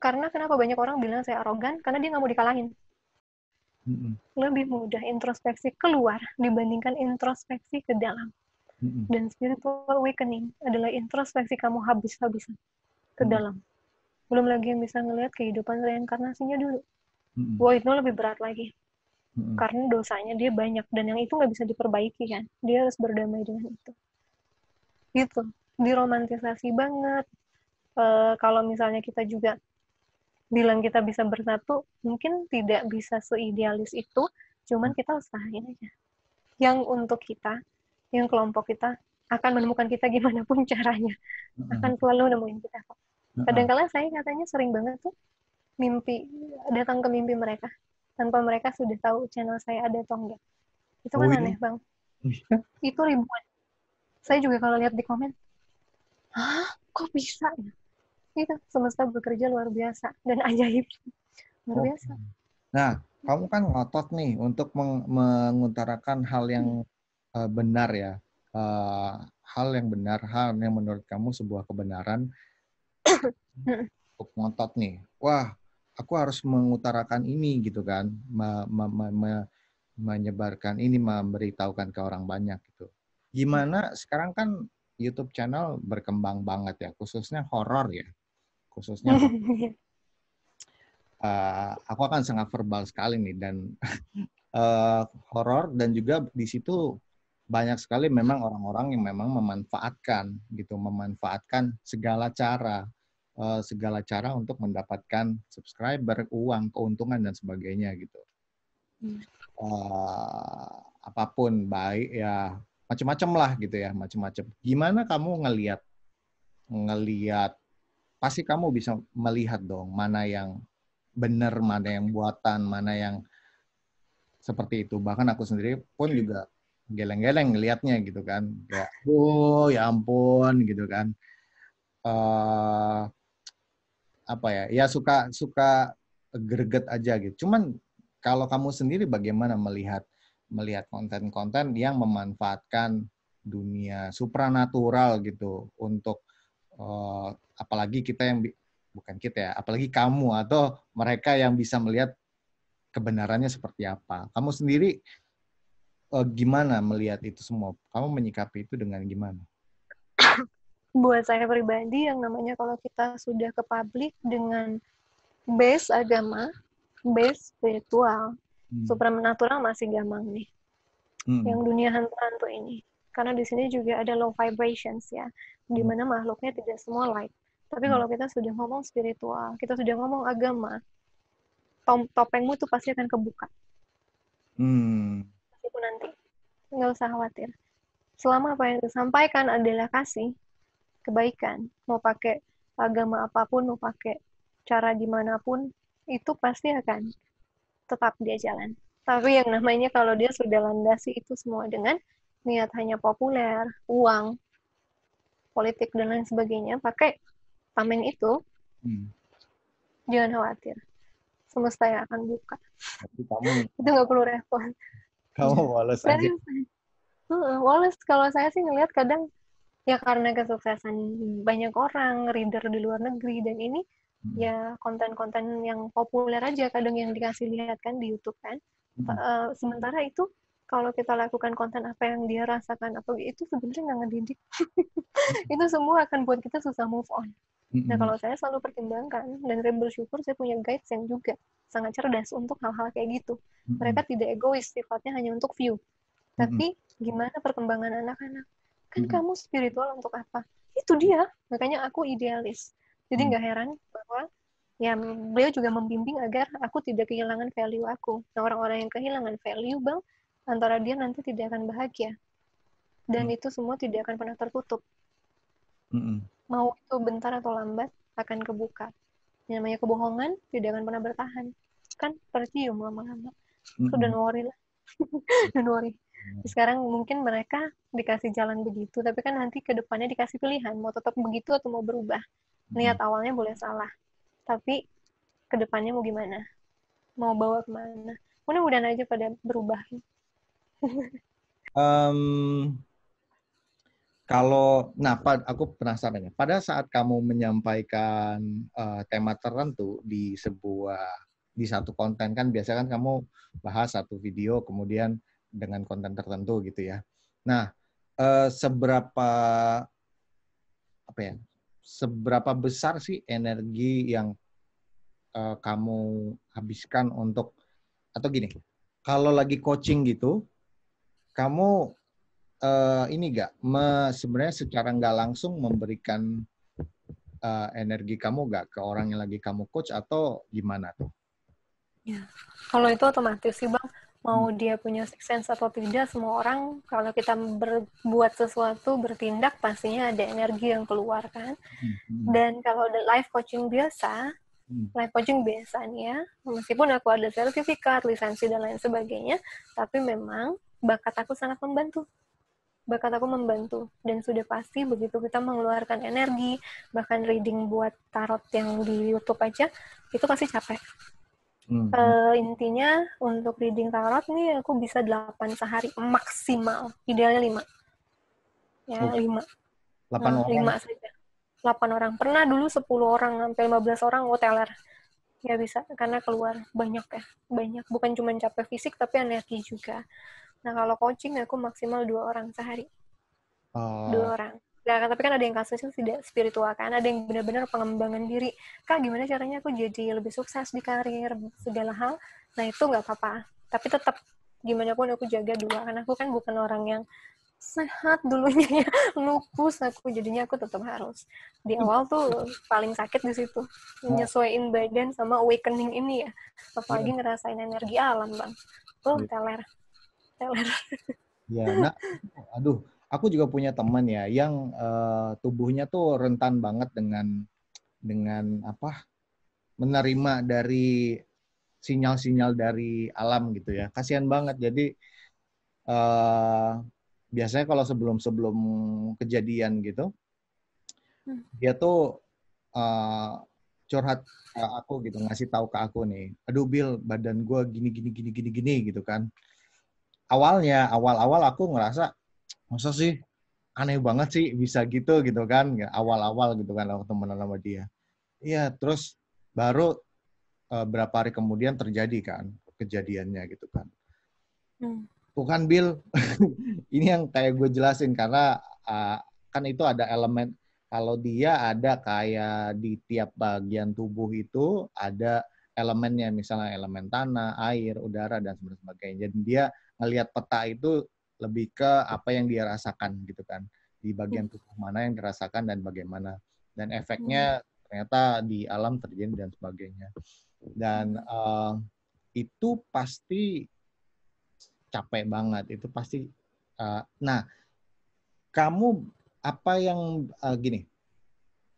Karena kenapa banyak orang bilang saya arogan? Karena dia nggak mau dikalahin. Lebih mudah introspeksi keluar dibandingkan introspeksi ke dalam. Dan spiritual awakening adalah introspeksi kamu habis-habisan ke dalam. Belum lagi yang bisa ngelihat kehidupan reinkarnasinya dulu. Wah, itu lebih berat lagi. Karena dosanya dia banyak. Dan yang itu nggak bisa diperbaiki kan. Dia harus berdamai dengan itu. Gitu. Diromantisasi banget. Kalau misalnya kita juga bilang kita bisa bersatu, mungkin tidak bisa seidealis itu, cuman kita usahain aja. Yang untuk kita, yang kelompok kita, akan menemukan kita gimana pun caranya. Akan selalu nemuin kita kok. Kadang-kadang saya katanya sering banget tuh datang ke mimpi mereka, tanpa mereka sudah tahu channel saya ada atau enggak. Itu kan aneh, Bang. Itu ribuan. Saya juga kalau lihat di komen, hah, kok bisa ya? Itu semesta bekerja luar biasa dan ajaib. Luar biasa. Nah, kamu kan ngotot nih untuk mengutarakan hal yang benar ya. Hal yang benar, hal yang menurut kamu sebuah kebenaran. Untuk ngotot nih. Wah, aku harus mengutarakan ini gitu kan. Menyebarkan ini, memberitahukan ke orang banyak gitu. Gimana sekarang kan YouTube channel berkembang banget ya, khususnya horor ya. Khususnya aku akan sangat verbal sekali nih dan horor, dan juga di situ banyak sekali memang orang-orang yang memang memanfaatkan segala cara untuk mendapatkan subscriber, uang, keuntungan dan sebagainya gitu. Apapun baik ya, macam-macam lah gitu ya, macam-macam. Gimana kamu ngelihat pasti kamu bisa melihat dong mana yang benar, mana yang buatan, mana yang seperti itu. Bahkan aku sendiri pun juga geleng-geleng ngelihatnya gitu kan. Kayak, oh ya ampun gitu kan. Apa ya? Ya suka greget aja gitu. Cuman kalau kamu sendiri bagaimana melihat konten-konten yang memanfaatkan dunia supranatural gitu untuk apalagi kita yang bukan kita ya, apalagi kamu atau mereka yang bisa melihat kebenarannya seperti apa. Kamu sendiri gimana melihat itu semua? Kamu menyikapi itu dengan gimana? Buat saya pribadi, yang namanya kalau kita sudah ke publik dengan base agama, base spiritual, supranatural masih gampang nih. Yang dunia hantu-hantu ini. Karena di sini juga ada low vibrations ya, di mana makhluknya tidak semua light. Tapi kalau kita sudah ngomong spiritual, kita sudah ngomong agama, topengmu tuh pasti akan kebuka. Meskipun nanti. Nggak usah khawatir. Selama apa yang disampaikan adalah kasih, kebaikan, mau pakai agama apapun, mau pakai cara gimana pun, itu pasti akan tetap dia jalan. Tapi yang namanya kalau dia sudah landasi itu semua dengan niat hanya populer, uang, politik, dan lain sebagainya, pakai tameng itu, jangan khawatir. Semesta yang akan buka. Itu nggak perlu repot. Kamu wales aja. Wales, kalau saya sih ngelihat kadang, ya karena kesuksesan banyak orang, reader di luar negeri, dan ini ya konten-konten yang populer aja kadang yang dikasih lihat kan di YouTube kan. Sementara itu kalau kita lakukan konten apa yang dia rasakan atau itu sebenarnya nggak ngedidik. Itu semua akan buat kita susah move on. Nah kalau saya selalu pertimbangkan, dan saya bersyukur saya punya guides yang juga sangat cerdas untuk hal-hal kayak gitu. Mereka tidak egois, sifatnya hanya untuk view. Tapi gimana perkembangan anak-anak? Kan kamu spiritual untuk apa? Itu dia. Makanya aku idealis. Jadi nggak heran bahwa ya beliau juga membimbing agar aku tidak kehilangan value aku. Nah orang-orang yang kehilangan value, Bang, antara dia nanti tidak akan bahagia. Dan itu semua tidak akan pernah tertutup. Mau itu bentar atau lambat akan kebuka. Yang namanya kebohongan tidak akan pernah bertahan. Kan tercium lama-lama. So don't worry lah. Don't worry. Sekarang mungkin mereka dikasih jalan begitu, tapi kan nanti ke depannya dikasih pilihan, mau tetap begitu atau mau berubah. Niat awalnya boleh salah, tapi ke depannya mau gimana? Mau bawa kemana? Mudah-mudahan aja pada berubah. Aku penasaran ya. Pada saat kamu menyampaikan tema tertentu di satu konten kan biasanya kan kamu bahas satu video kemudian dengan konten tertentu gitu ya. Nah, seberapa apa ya? Seberapa besar sih energi yang kamu habiskan untuk atau gini, kalau lagi coaching gitu, kamu ini nggak sebenarnya secara nggak langsung memberikan energi kamu nggak ke orang yang lagi kamu coach atau gimana tuh? Ya. Kalau itu otomatis sih Bang, mau dia punya sixth sense atau tidak, semua orang kalau kita berbuat sesuatu, bertindak, pastinya ada energi yang keluar kan. Dan kalau life coaching biasa nih ya, meskipun aku ada sertifikat, lisensi, dan lain sebagainya, tapi memang bakat aku sangat membantu. Dan sudah pasti begitu kita mengeluarkan energi, bahkan reading buat tarot yang di YouTube aja, itu pasti capek. Intinya untuk reading tarot nih aku bisa 8 sehari maksimal, idealnya 5 ya. 5 saja, 8 orang. Pernah dulu 10 orang sampai 15 orang teler ya bisa, karena keluar banyak, bukan cuma capek fisik tapi energi juga. Nah kalau coaching aku maksimal 2 orang sehari. 2 orang. Nah, tapi kan ada yang kasusnya tidak spiritual kan, ada yang benar-benar pengembangan diri. Kak, gimana caranya aku jadi lebih sukses di karir, segala hal. Nah, itu nggak apa-apa. Tapi tetap, gimana pun aku jaga 2. Karena aku kan bukan orang yang sehat dulunya, ya. Lupus aku, jadinya aku tetap harus. Di awal tuh paling sakit di situ. Nyesuaiin badan sama awakening ini ya. Apalagi ngerasain energi alam, Bang. Teler. Ya, nah, aduh, aku juga punya teman ya yang tubuhnya tuh rentan banget dengan apa? Menerima dari sinyal-sinyal dari alam gitu ya. Kasihan banget. Jadi biasanya kalau sebelum kejadian gitu, dia tuh curhat ke aku gitu, ngasih tahu ke aku nih, aduh Bill, badan gue gini gitu kan. Awal-awal aku ngerasa, masa sih aneh banget sih bisa gitu kan, awal-awal gitu kan aku temenan sama dia. Iya, terus baru berapa hari kemudian terjadi kan kejadiannya gitu kan. Tuh kan Bill, ini yang kayak gue jelasin karena kan itu ada elemen, kalau dia ada kayak di tiap bagian tubuh itu ada elemennya, misalnya elemen tanah, air, udara, dan sebagainya. Jadi dia ngelihat peta itu lebih ke apa yang dia rasakan gitu kan, di bagian tubuh mana yang dirasakan dan bagaimana. Dan efeknya ternyata di alam terjadi dan sebagainya. Dan itu pasti capek banget, itu pasti. Nah, kamu apa yang gini,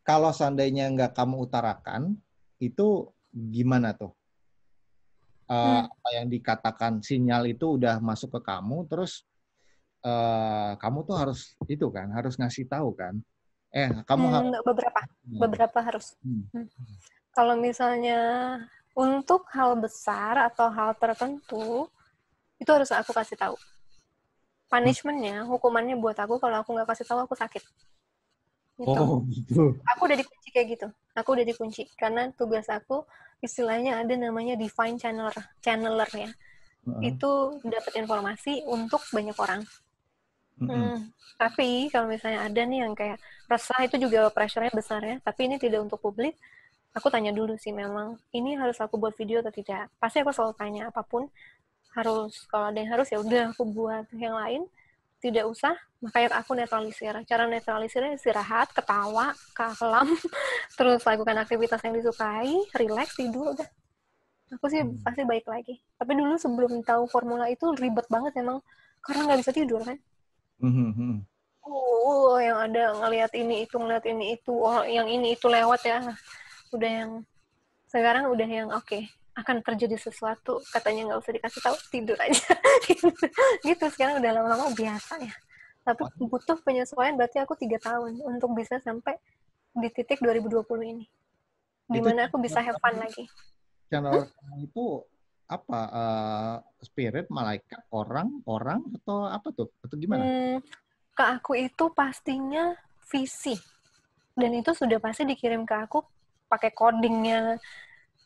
kalau seandainya nggak kamu utarakan, itu gimana tuh? Apa yang dikatakan sinyal itu udah masuk ke kamu, terus kamu tuh harus itu kan, harus ngasih tahu kan? Kamu harus beberapa harus. Kalau misalnya untuk hal besar atau hal tertentu, itu harus aku kasih tahu. Punishment-nya, hukumannya buat aku kalau aku nggak kasih tahu aku sakit. Gitu. Oh, gitu. Aku udah dikunci kayak gitu. Aku udah dikunci karena tugas aku istilahnya ada namanya divine channeler ya. Itu dapat informasi untuk banyak orang. Tapi kalau misalnya ada nih yang kayak resah, itu juga pressure-nya besar ya. Tapi ini tidak untuk publik. Aku tanya dulu sih memang ini harus aku buat video atau tidak. Pasti aku selalu tanya apapun harus, kalau ada yang harus ya udah aku buat, yang lain tidak usah. Makanya aku netralisir. Cara netralisirnya istirahat, ketawa, kelam, terus lakukan aktivitas yang disukai, relax, tidur, udah. Aku sih pasti baik lagi. Tapi dulu sebelum tahu formula itu ribet banget emang, karena nggak bisa tidur kan. Yang ada ngelihat ini itu, yang ini itu lewat ya. Udah yang sekarang udah yang oke, akan terjadi sesuatu, katanya nggak usah dikasih tahu, tidur aja. Gitu sekarang udah lama-lama biasa ya. Tapi butuh penyesuaian, berarti aku 3 tahun untuk bisa sampai di titik 2020 ini, dimana aku bisa have fun lagi. Channel itu apa? Spirit, malaikat, orang atau apa tuh? Atau gimana? ke aku itu pastinya visi. Dan itu sudah pasti dikirim ke aku pakai codingnya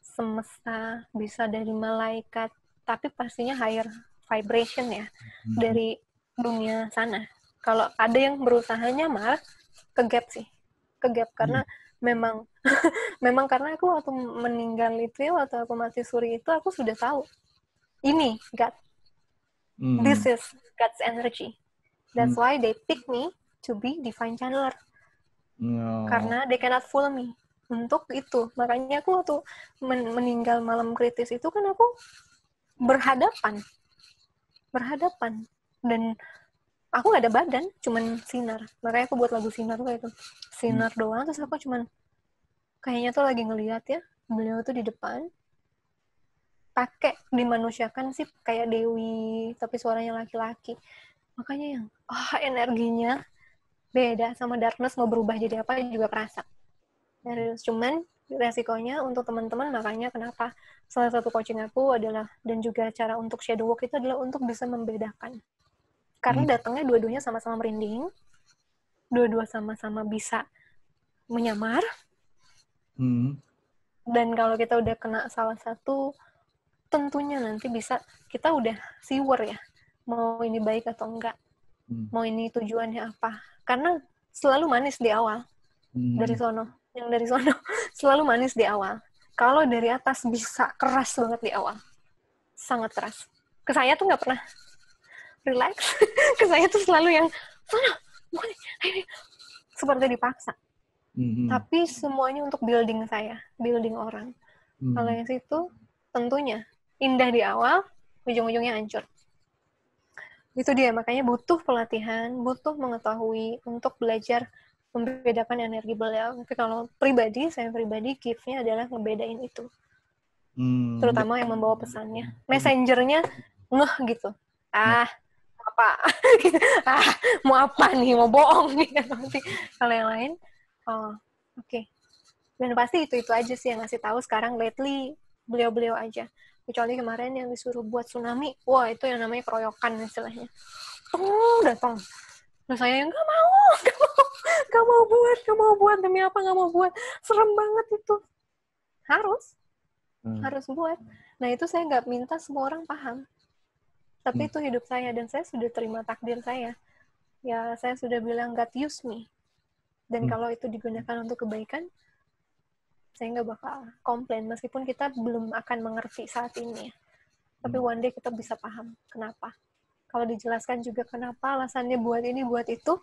semesta, bisa dari malaikat, tapi pastinya higher vibration ya, dari dunia sana. Kalau ada yang berusaha nyamar, ke gap sih. Ke gap, karena memang memang karena aku waktu meninggal itu ya, waktu aku mati suri itu, aku sudah tahu. Ini, God. This is God's energy. That's why they pick me to be divine channeler. Karena they cannot fool me. Untuk itu. Makanya aku waktu meninggal malam kritis itu kan aku berhadapan. Dan aku gak ada badan, cuman sinar. Makanya aku buat lagu sinar tuh itu. Sinar doang, terus aku cuman kayaknya tuh lagi ngeliat ya, beliau tuh di depan, pakai dimanusiakan sih kayak Dewi, tapi suaranya laki-laki. Makanya yang energinya beda sama darkness, mau berubah jadi apa juga kerasa. Cuman resikonya untuk teman-teman, makanya kenapa salah satu coaching aku adalah, dan juga cara untuk shadow work itu adalah untuk bisa membedakan. Karena datangnya dua-duanya sama-sama merinding, dua-dua sama-sama bisa menyamar, dan kalau kita udah kena salah satu, tentunya nanti bisa, kita udah siwer ya, mau ini baik atau enggak, mau ini tujuannya apa. Karena selalu manis di awal, dari sono selalu manis di awal. Kalau dari atas bisa keras banget di awal, sangat keras. Ke saya tuh nggak pernah relax. Ke saya tuh selalu yang sana, bukan ini, seperti dipaksa. Tapi semuanya untuk building saya, building orang. Kalau yang situ tentunya indah di awal, ujung-ujungnya hancur. Itu dia, makanya butuh pelatihan, butuh mengetahui untuk belajar membedakan energi beliau. Tapi kalau saya pribadi gift-nya adalah ngebedain itu. Terutama yang membawa pesannya. Messengernya ngeh gitu. Apa? Mau apa nih? Mau bohong nih. Kalau yang lain, oke. Dan pasti itu aja sih yang ngasih tahu sekarang lately, beliau-beliau aja. Kecuali kemarin yang disuruh buat tsunami, wah itu yang namanya keroyokan istilahnya. Datang. Terus saya nggak mau buat, demi apa nggak mau buat, serem banget itu. Harus buat. Nah itu saya nggak minta semua orang paham, tapi itu hidup saya, dan saya sudah terima takdir saya. Ya saya sudah bilang God use me, dan kalau itu digunakan untuk kebaikan, saya nggak bakal komplain, meskipun kita belum akan mengerti saat ini. Tapi one day kita bisa paham kenapa. Kalau dijelaskan juga kenapa alasannya buat ini, buat itu,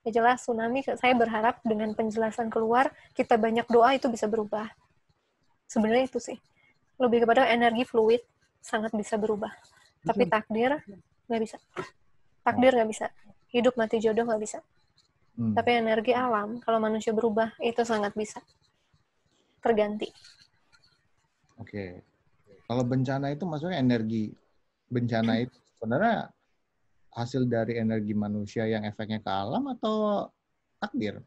ya jelas tsunami, saya berharap dengan penjelasan keluar, kita banyak doa, itu bisa berubah. Sebenarnya itu sih. Lebih kepada energi fluid, sangat bisa berubah. Tapi takdir, nggak bisa. Takdir nggak bisa. Hidup mati jodoh nggak bisa. Tapi energi alam, kalau manusia berubah, itu sangat bisa. Terganti. Oke. Kalau bencana itu maksudnya energi bencana itu sebenarnya hasil dari energi manusia yang efeknya ke alam atau takdir?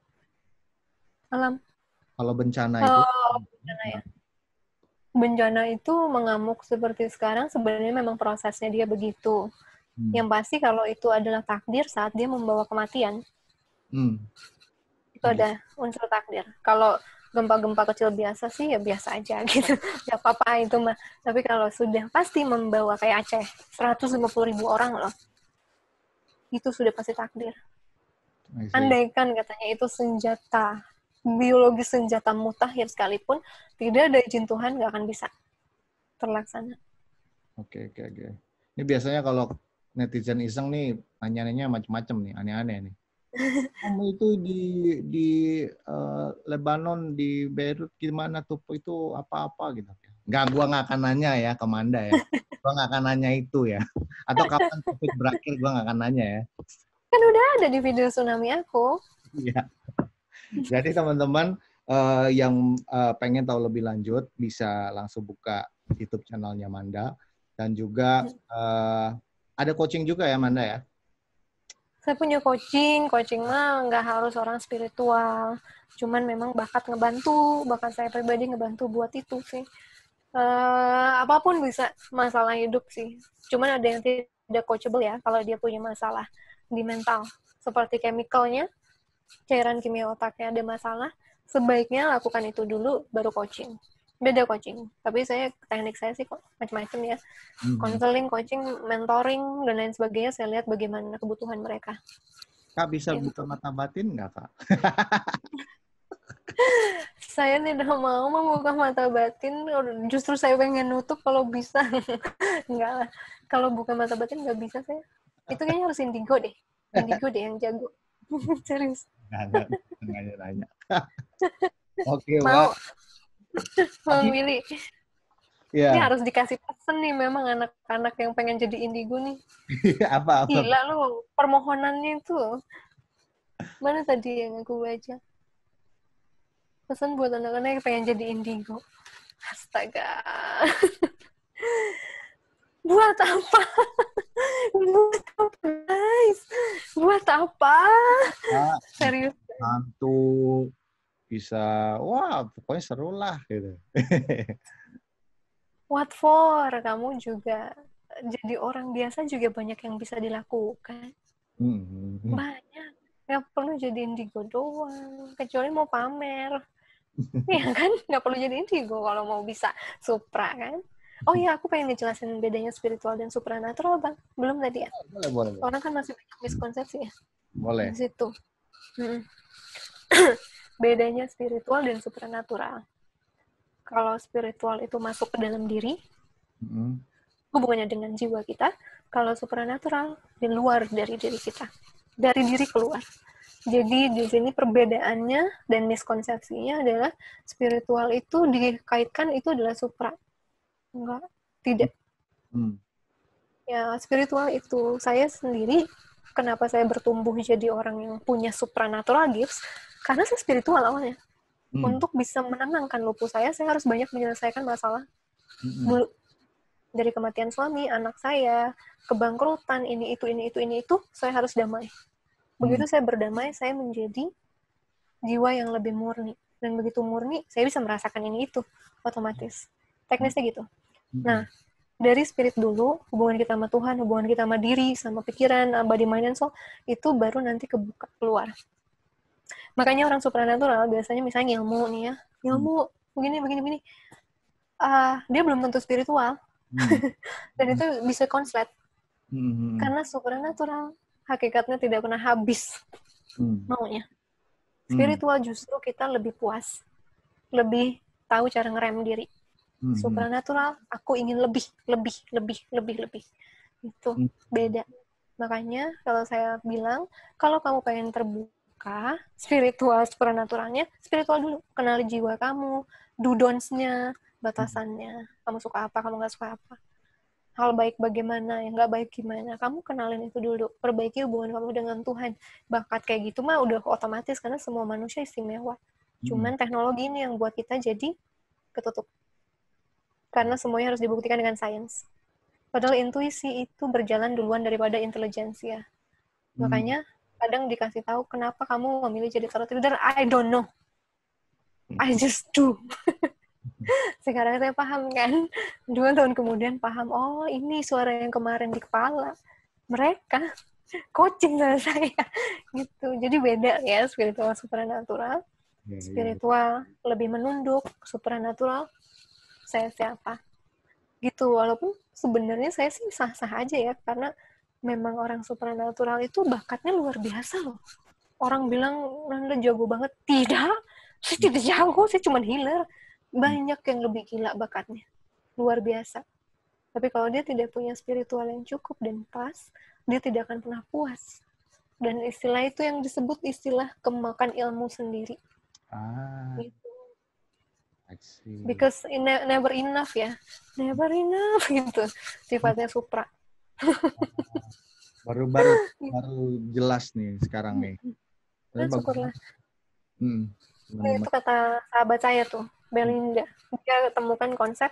Alam. Kalau bencana itu? Bencana ya. Bencana itu mengamuk seperti sekarang, sebenarnya memang prosesnya dia begitu. Yang pasti kalau itu adalah takdir saat dia membawa kematian, itu ada unsur takdir. Kalau gempa-gempa kecil biasa sih ya biasa aja gitu, nggak apa-apa itu mah. Tapi kalau sudah pasti membawa kayak Aceh 150.000 orang loh, itu sudah pasti takdir. Andaikan katanya itu senjata biologis, senjata mutakhir sekalipun, tidak ada izin Tuhan nggak akan bisa terlaksana. Oke. Ini biasanya kalau netizen iseng nih, nanya-nanya macam-macam nih, aneh-aneh nih. Kamu itu di Lebanon, di Beirut gimana tuh, itu apa-apa gitu. Gua nggak akan nanya ya ke Manda ya. Gua nggak akan nanya itu ya. Atau kapan COVID berakhir, gua nggak akan nanya ya. Kan udah ada di video tsunami aku. Iya. Jadi teman-teman yang pengen tahu lebih lanjut bisa langsung buka YouTube channelnya Manda, dan juga ada coaching juga ya Manda ya. Saya punya coaching mah nggak harus orang spiritual, cuman memang bakat saya pribadi ngebantu buat itu sih. Apapun bisa, masalah hidup sih. Cuman ada yang tidak coachable ya, kalau dia punya masalah di mental, seperti chemicalnya, cairan kimia otaknya ada masalah, sebaiknya lakukan itu dulu baru coaching. Beda coaching, tapi teknik saya sih kok macam-macam ya. Konseling, coaching, mentoring, dan lain sebagainya, saya lihat bagaimana kebutuhan mereka. Kak, bisa gitu. buka mata batin nggak, Kak? Saya tidak mau membuka mata batin, justru saya pengen nutup kalau bisa. Enggak lah, kalau buka mata batin nggak bisa saya. Itu kayaknya harus indigo deh yang jago. Serius. Nggak nanya. Oke, Mau, Wak. Bang Willy. Ya. Ini harus dikasih pesan nih memang anak-anak yang pengen jadi indigo nih. Apa? Gila lu, permohonannya itu. Mana tadi yang aku baca? Pesan buat anak-anak yang pengen jadi indigo. Astaga. Buat apa? Buat apa, guys? Buat apa? Serius. Hantu. Bisa, wah pokoknya seru lah gitu. What for? Kamu juga jadi orang biasa juga banyak yang bisa dilakukan. Banyak. Nggak perlu jadi indigo doang. Kecuali mau pamer. Iya kan? Nggak perlu jadi indigo kalau mau bisa supra kan? Oh iya, aku pengen ngejelasin bedanya spiritual dan supranatural, Bang. Belum tadi ya? Boleh. Orang kan masih banyak miskonsepsi ya? Boleh. Di situ. Bedanya spiritual dan supranatural. Kalau spiritual itu masuk ke dalam diri, hubungannya dengan jiwa kita. Kalau supranatural, di luar dari diri kita. Dari diri keluar. Jadi di sini perbedaannya dan miskonsepsinya adalah spiritual itu dikaitkan itu adalah supra. Enggak, tidak. Ya, spiritual itu saya sendiri, kenapa saya bertumbuh jadi orang yang punya supranatural gifts, karena saya spiritual awalnya. Untuk bisa menenangkan lupu saya harus banyak menyelesaikan masalah dulu. Dari kematian suami, anak saya, kebangkrutan, ini itu, saya harus damai. Begitu saya berdamai, saya menjadi jiwa yang lebih murni. Dan begitu murni, saya bisa merasakan ini itu, otomatis. Teknisnya gitu. Nah, dari spirit dulu, hubungan kita sama Tuhan, hubungan kita sama diri, sama pikiran, body, mind, and soul, itu baru nanti kebuka, keluar. Makanya orang supranatural, biasanya misalnya ilmu nih ya, ilmu, begini. Dia belum tentu spiritual. Dan itu bisa konslet. Karena supranatural, hakikatnya tidak pernah habis maunya. Spiritual justru kita lebih puas, lebih tahu cara ngerem diri. Supranatural, aku ingin lebih. Itu beda. Makanya kalau saya bilang, kalau kamu pengen terbuka, spiritual, supranatural-nya, spiritual dulu. Kenali jiwa kamu, do don'ts-nya, batasannya. Kamu suka apa, kamu nggak suka apa. Hal baik bagaimana, yang nggak baik gimana. Kamu kenalin itu dulu. Perbaiki hubungan kamu dengan Tuhan. Bakat kayak gitu mah udah otomatis, karena semua manusia istimewa. Cuman teknologi ini yang buat kita jadi ketutup. Karena semuanya harus dibuktikan dengan sains. Padahal intuisi itu berjalan duluan daripada intelijensia. Makanya kadang dikasih tahu kenapa kamu memilih jadi tarot reader. I don't know. I just do. Sekarang saya paham kan. 2 tahun kemudian paham. Oh, ini suara yang kemarin di kepala. Mereka coaching sama saya. Gitu. Jadi beda ya spiritual supranatural. Spiritual lebih menunduk, supranatural saya siapa. Gitu. Walaupun sebenarnya saya sih sah-sah aja ya, karena memang orang supranatural itu bakatnya luar biasa loh. Orang bilang, Nanda jago banget. Tidak, saya tidak jago, saya cuma healer. Banyak yang lebih gila bakatnya. Luar biasa. Tapi kalau dia tidak punya spiritual yang cukup dan pas, dia tidak akan pernah puas. Dan istilah itu yang disebut istilah kemakan ilmu sendiri. Gitu. Because never enough ya. Never enough gitu. Sifatnya supra. Baru jelas nih sekarang nih. Syukurlah. Itu kata sahabat saya tuh, Belinda. Dia temukan konsep,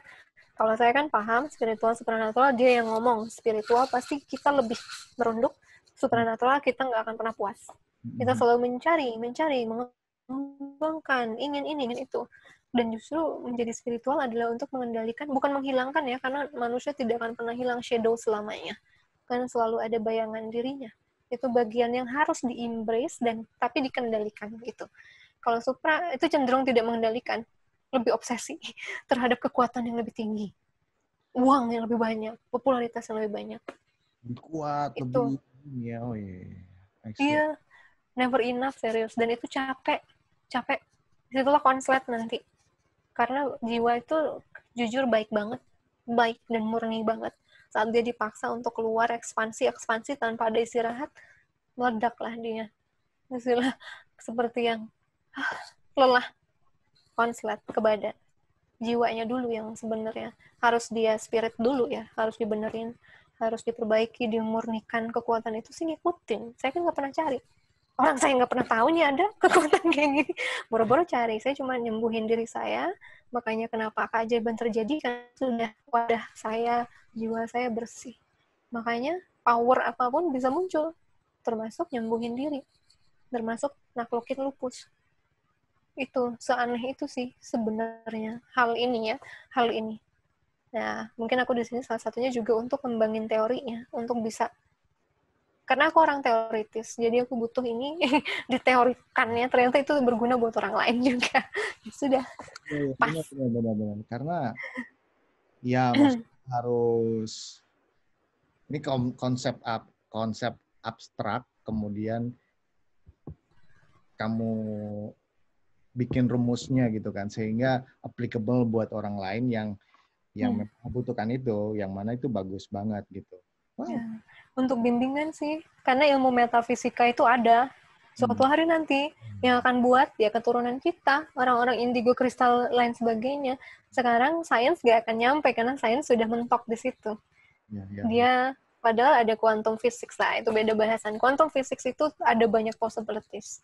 kalau saya kan paham spiritual, supranatural, dia yang ngomong spiritual pasti kita lebih merunduk, supranatural kita nggak akan pernah puas. Kita selalu mencari, mengembangkan, ingin ini, ingin itu. Dan justru menjadi spiritual adalah untuk mengendalikan, bukan menghilangkan ya, karena manusia tidak akan pernah hilang shadow selamanya. Karena selalu ada bayangan dirinya. Itu bagian yang harus di-embrace dan tapi dikendalikan gitu. Kalau supra itu cenderung tidak mengendalikan, lebih obsesi terhadap kekuatan yang lebih tinggi, uang yang lebih banyak, popularitas yang lebih banyak. Lebih kuat, Itu. lebih ya, oh iya. Iya, never enough, serius. Dan itu capek. Disitulah konslet nanti. Karena jiwa itu jujur baik banget. Baik dan murni banget. Saat dia dipaksa untuk keluar ekspansi tanpa ada istirahat, meledaklah dia. Istilah seperti yang lelah, konslet ke badan. Jiwanya dulu yang sebenarnya harus dia spirit dulu ya, harus dibenerin, harus diperbaiki, dimurnikan. Kekuatan itu sih ngikutin. Saya kan nggak pernah cari. Orang saya nggak pernah tahu nih ada kekuatan kayak gini. Boro-boro cari. Saya cuma nyembuhin diri saya. Makanya kenapa keajaiban terjadi kan sudah wadah saya, jiwa saya bersih. Makanya power apapun bisa muncul. Termasuk nyembuhin diri. Termasuk naklukin lupus. Itu seaneh itu sih sebenarnya hal ini. Nah, mungkin aku di sini salah satunya juga untuk kembangin teorinya, untuk bisa, karena aku orang teoritis, jadi aku butuh ini diteorikannya, ternyata itu berguna buat orang lain juga. Sudah pas. Benar. Karena ya maksudnya harus ini konsep abstrak, kemudian kamu bikin rumusnya gitu kan, sehingga applicable buat orang lain yang membutuhkan itu, yang mana itu bagus banget gitu. Wow. Ya, untuk bimbingan sih, karena ilmu metafisika itu ada. Suatu hari nanti yang akan buat ya keturunan kita, orang-orang indigo, kristal, lain sebagainya. Sekarang sains gak akan nyampe karena sains sudah mentok di situ. Dia padahal ada quantum physics lah, itu beda bahasan. Quantum physics itu ada banyak possibilities.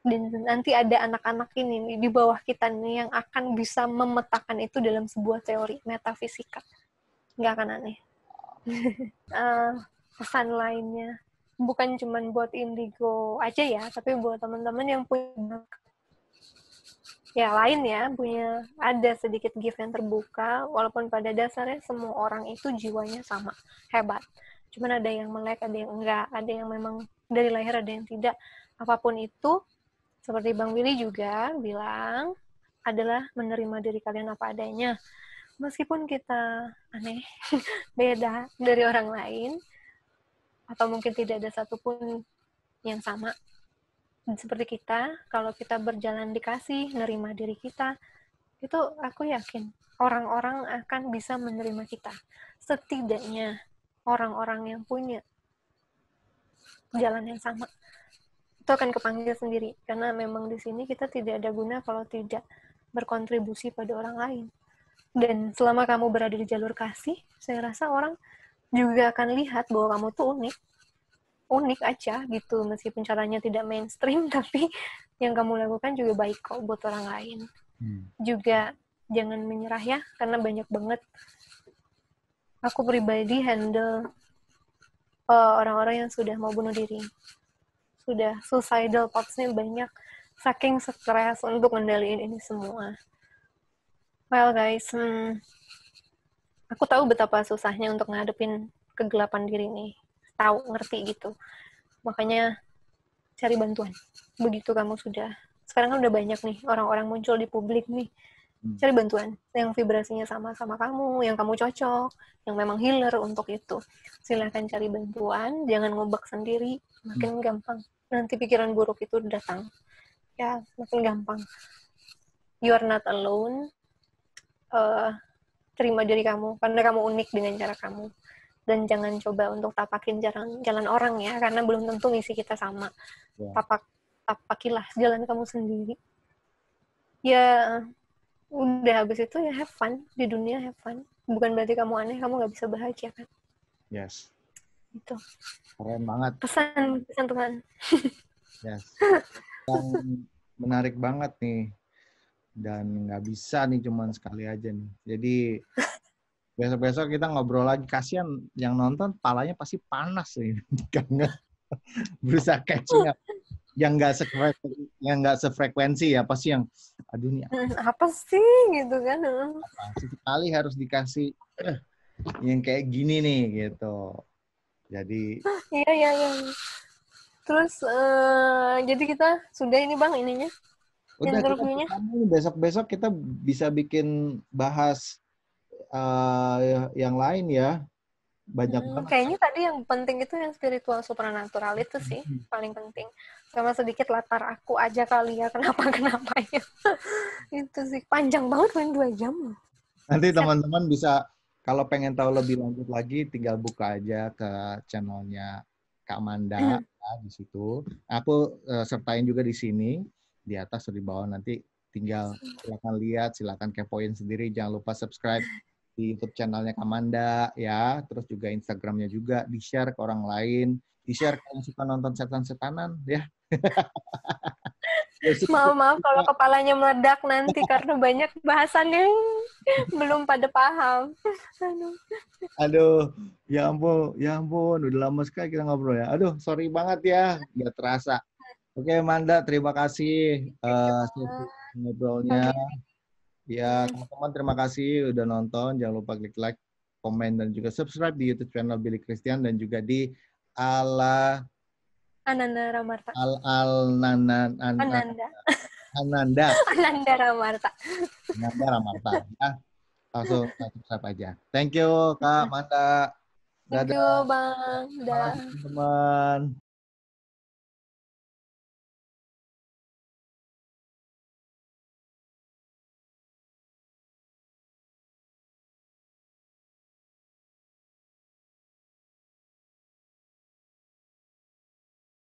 Dan nanti ada anak-anak ini nih, di bawah kita nih yang akan bisa memetakan itu dalam sebuah teori metafisika. Nggak akan aneh. Pesan lainnya bukan cuma buat indigo aja ya, tapi buat teman-teman yang punya punya ada sedikit gift yang terbuka, walaupun pada dasarnya semua orang itu jiwanya sama, hebat. Cuman ada yang melek, ada yang enggak, ada yang memang dari lahir, ada yang tidak. Apapun itu, seperti Bang Willy juga bilang, adalah menerima diri kalian apa adanya. Meskipun kita aneh, beda dari orang lain, atau mungkin tidak ada satupun yang sama seperti kita, kalau kita berjalan dikasih, nerima diri kita, itu aku yakin orang-orang akan bisa menerima kita. Setidaknya orang-orang yang punya jalan yang sama itu akan kepanggil sendiri, karena memang di sini kita tidak ada guna kalau tidak berkontribusi pada orang lain. Dan selama kamu berada di jalur kasih, saya rasa orang juga akan lihat bahwa kamu tuh unik aja gitu, meskipun caranya tidak mainstream, tapi yang kamu lakukan juga baik kok buat orang lain. Juga jangan menyerah ya, karena banyak banget aku pribadi handle orang-orang yang sudah mau bunuh diri, sudah suicidal thoughts-nya banyak, saking stres untuk ngendaliin ini semua. Well guys, aku tahu betapa susahnya untuk ngadepin kegelapan diri nih, tahu, ngerti gitu. Makanya cari bantuan. Begitu kamu sekarang kan udah banyak nih orang-orang muncul di publik nih. Cari bantuan yang vibrasinya sama-sama kamu, yang kamu cocok, yang memang healer untuk itu. Silahkan cari bantuan, jangan ngobak sendiri, makin gampang. Nanti pikiran buruk itu datang. Ya, makin gampang. You are not alone. Terima diri kamu, karena kamu unik dengan cara kamu. Dan jangan coba untuk tapakin jalan orang ya, karena belum tentu misi kita sama. Tapakilah jalan kamu sendiri. Ya, udah habis itu ya have fun. Di dunia have fun. Bukan berarti kamu aneh, kamu nggak bisa bahagia kan? Yes. Itu. Keren banget. Pesan Tuhan. Yes. Yang menarik banget nih. Dan nggak bisa nih cuman sekali aja nih. Jadi besok-besok kita ngobrol lagi. Kasihan yang nonton palanya pasti panas nih. Karena berusaha catching up. Yang nggak sefrekuensi ya, pasti yang aduh nih apa sih gitu kan. Sekali harus dikasih yang kayak gini nih gitu. Jadi iya Terus jadi kita sudah ini Bang ininya Udah kita interviewnya. besok-besok kita bisa bikin bahas yang lain ya. Banyak banget. Kayaknya tadi yang penting itu yang spiritual supranatural itu sih paling penting. Sama sedikit latar aku aja kali ya kenapa ya. Itu sih panjang banget kan 2 jam. Nanti Set. teman-teman bisa kalau pengen tahu lebih lanjut lagi tinggal buka aja ke channelnya Kak Manda ya, di situ. Aku sertain juga di sini di atas atau di bawah nanti tinggal silakan lihat, silakan kepoin sendiri. Jangan lupa subscribe di YouTube channelnya Kak Manda ya, terus juga Instagramnya juga di-share ke orang lain, di-share kalau suka nonton setan-setanan ya. Maaf kalau kepalanya meledak nanti karena banyak bahasan yang belum pada paham. Aduh. Aduh, ya ampun, udah lama sekali kita ngobrol ya. Aduh, sorry banget ya, nggak terasa. Oke, Manda, terima kasih sesi ngobrolnya. Ya, teman-teman terima kasih udah nonton. Jangan lupa klik like, komen, dan juga subscribe di YouTube channel Billy Christian dan juga di Ala Ananda Ramarta. Al Al Nanan Ananda. Ananda Ananda Ramarta. Ananda Ramarta. Ya, langsung subscribe aja. Thank you, Kak Manda. Thank Dadah. you, Bang. Terima kasih, Dah. teman-teman.